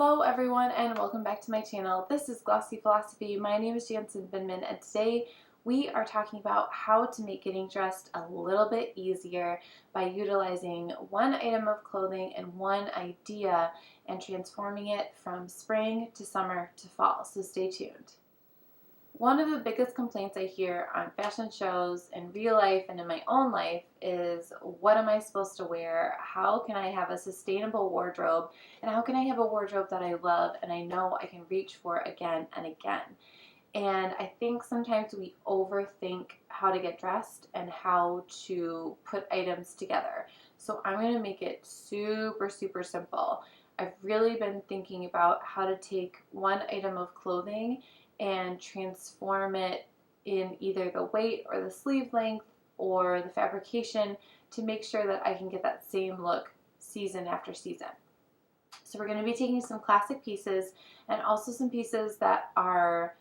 Hello everyone and welcome back to my channel. This is Glossy Philosophy. My name is Jansen Binman and today we are talking about how to make getting dressed a little bit easier by utilizing one item of clothing and one idea and transforming it from spring to summer to fall. So stay tuned. One of the biggest complaints I hear on fashion shows in real life and in my own life is, what am I supposed to wear? How can I have a sustainable wardrobe? And how can I have a wardrobe that I love and I know I can reach for again and again? And I think sometimes we overthink how to get dressed and how to put items together. So I'm going to make it super simple. I've really been thinking about how to take one item of clothing and transform it in either the weight or the sleeve length or the fabrication to make sure that I can get that same look season after season. So we're going to be taking some classic pieces and also some pieces that are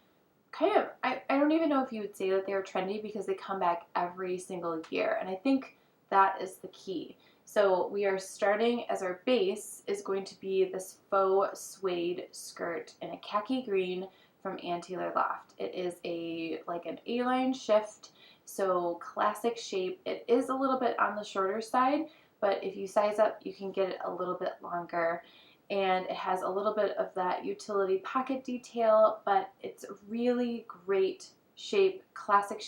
kind of, I don't even know if you would say that they're trendy because they come back every single year, and I think that is the key. So we are starting, as our base is going to be this faux suede skirt in a khaki green from Ann Taylor Loft. It is like an A-line shift, so classic shape. It is a little bit on the shorter side, but if you size up, you can get it a little bit longer. And it has a little bit of that utility pocket detail, but it's a really great shape, classic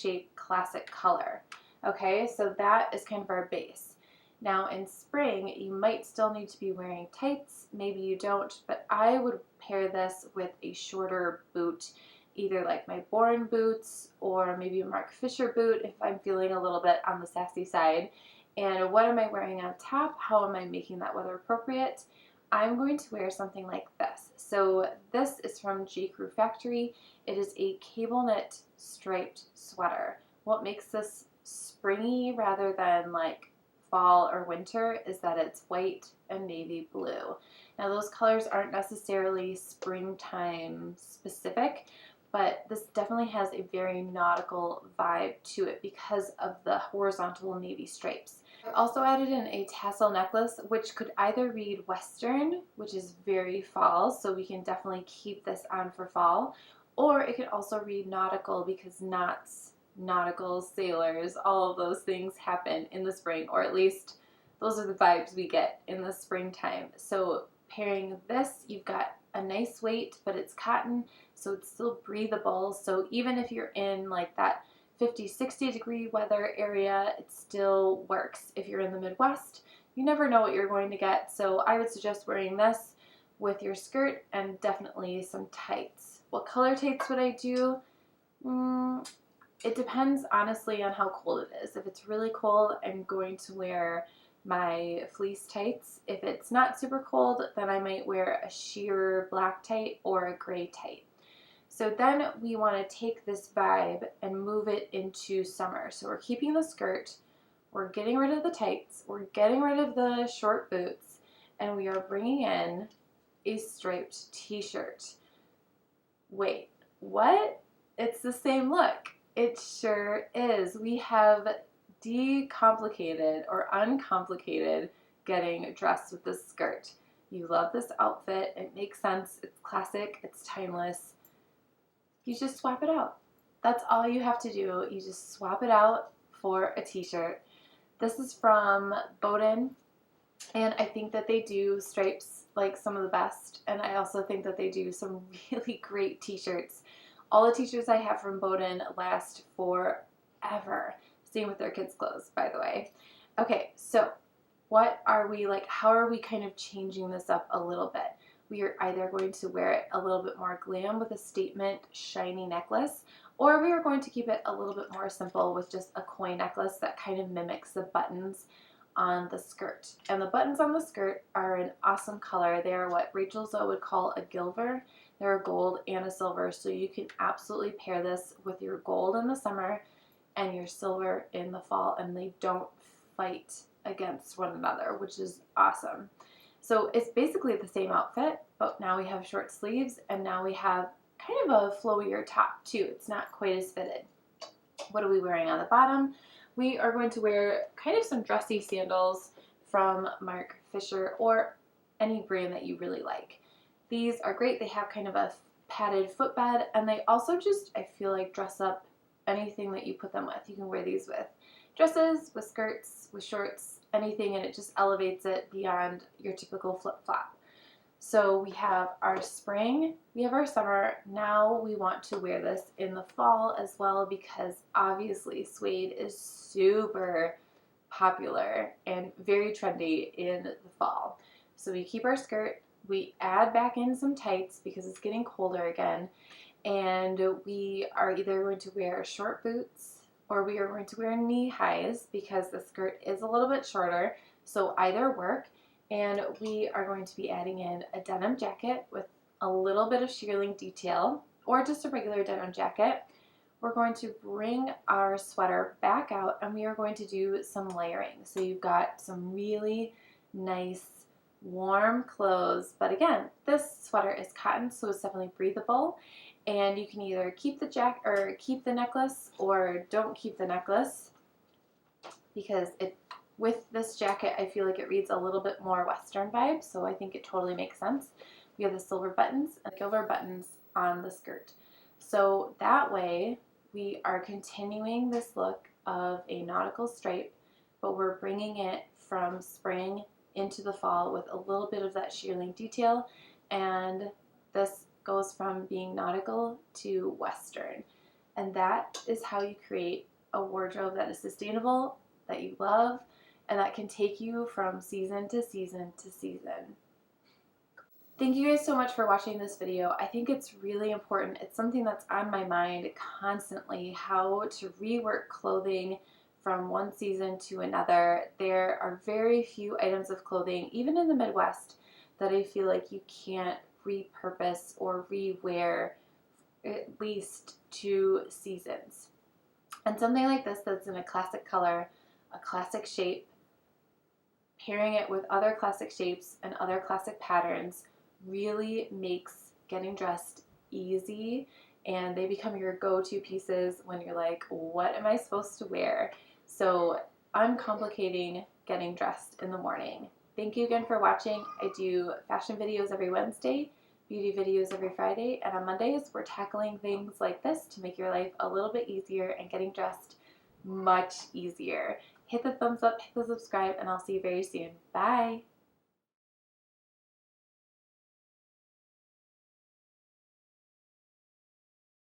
color. Okay, so that is kind of our base. Now in spring, you might still need to be wearing tights, maybe you don't, but I would pair this with a shorter boot, either like my Boden boots or maybe a Marc boot if I'm feeling a little bit on the sassy side. And what am I wearing on top? How am I making that weather appropriate? I'm going to wear something like this. So this is from J. Crew Factory. It is a cable knit striped sweater. What makes this springy rather than like fall or winter is that it's white and navy blue. Now those colors aren't necessarily springtime specific, but this definitely has a very nautical vibe to it because of the horizontal navy stripes. I've also added in a tassel necklace, which could either read Western, which is very fall, so we can definitely keep this on for fall, or it could also read nautical because knots, nautical, sailors, all of those things happen in the spring, or at least those are the vibes we get in the springtime. So pairing this, you've got a nice weight, but it's cotton, so it's still breathable. So even if you're in like that 50-60 degree weather area, it still works. If you're in the Midwest, you never know what you're going to get, so I would suggest wearing this with your skirt and definitely some tights. What color tights would I do? It depends honestly on how cold it is. If it's really cold, I'm going to wear my fleece tights. If it's not super cold, then I might wear a sheer black tight or a gray tight. So then we want to take this vibe and move it into summer. So we're keeping the skirt, we're getting rid of the tights, we're getting rid of the short boots, and we are bringing in a striped t-shirt. Wait, what? It's the same look. It sure is. We have decomplicated or uncomplicated getting dressed with this skirt. You love this outfit. It makes sense. It's classic. It's timeless. You just swap it out. That's all you have to do. You just swap it out for a t-shirt. This is from Boden, and I think that they do stripes like some of the best, and I also think that they do some really great t-shirts. All the t-shirts I have from Boden last forever. Same with their kids' clothes, by the way. Okay, so what are we like? How are we kind of changing this up a little bit? We are either going to wear it a little bit more glam with a statement shiny necklace, or we are going to keep it a little bit more simple with just a coin necklace that kind of mimics the buttons on the skirt. And the buttons on the skirt are an awesome color. They are what Rachel Zoe would call a gilver. They're a gold and a silver, so you can absolutely pair this with your gold in the summer and your silver in the fall, and they don't fight against one another, which is awesome. So it's basically the same outfit, but now we have short sleeves, and now we have kind of a flowier top too. It's not quite as fitted. What are we wearing on the bottom? We are going to wear kind of some dressy sandals from Marc or any brand that you really like. These are great. They have kind of a padded footbed, and they also just, I feel like, dress up anything that you put them with. You can wear these with dresses, with skirts, with shorts, anything, and it just elevates it beyond your typical flip-flop. So we have our spring, we have our summer. Now we want to wear this in the fall as well, because obviously suede is super popular and very trendy in the fall. So we keep our skirt, we add back in some tights because it's getting colder again, and we are either going to wear short boots or we are going to wear knee highs because the skirt is a little bit shorter, so either work. And we are going to be adding in a denim jacket with a little bit of shearling detail, or just a regular denim jacket. We're going to bring our sweater back out and we are going to do some layering. So you've got some really nice warm clothes, but again, this sweater is cotton, so it's definitely breathable, and you can either keep the jacket or keep the necklace, or don't keep the necklace, because with this jacket, I feel like it reads a little bit more Western vibe, so I think it totally makes sense. We have the silver buttons and silver buttons on the skirt. So that way, we are continuing this look of a nautical stripe, but we're bringing it from spring into the fall with a little bit of that shearling detail, and this goes from being nautical to Western. And that is how you create a wardrobe that is sustainable, that you love, and that can take you from season to season to season. Thank you guys so much for watching this video. I think it's really important. It's something that's on my mind constantly, how to rework clothing from one season to another. There are very few items of clothing, even in the Midwest, that I feel like you can't repurpose or rewear at least 2 seasons. And something like this that's in a classic color, a classic shape, pairing it with other classic shapes and other classic patterns really makes getting dressed easy, and they become your go-to pieces when you're like, what am I supposed to wear? So uncomplicating getting dressed in the morning. Thank you again for watching. I do fashion videos every Wednesday, beauty videos every Friday, and on Mondays we're tackling things like this to make your life a little bit easier and getting dressed much easier. Hit the thumbs up, hit the subscribe, and I'll see you very soon. Bye!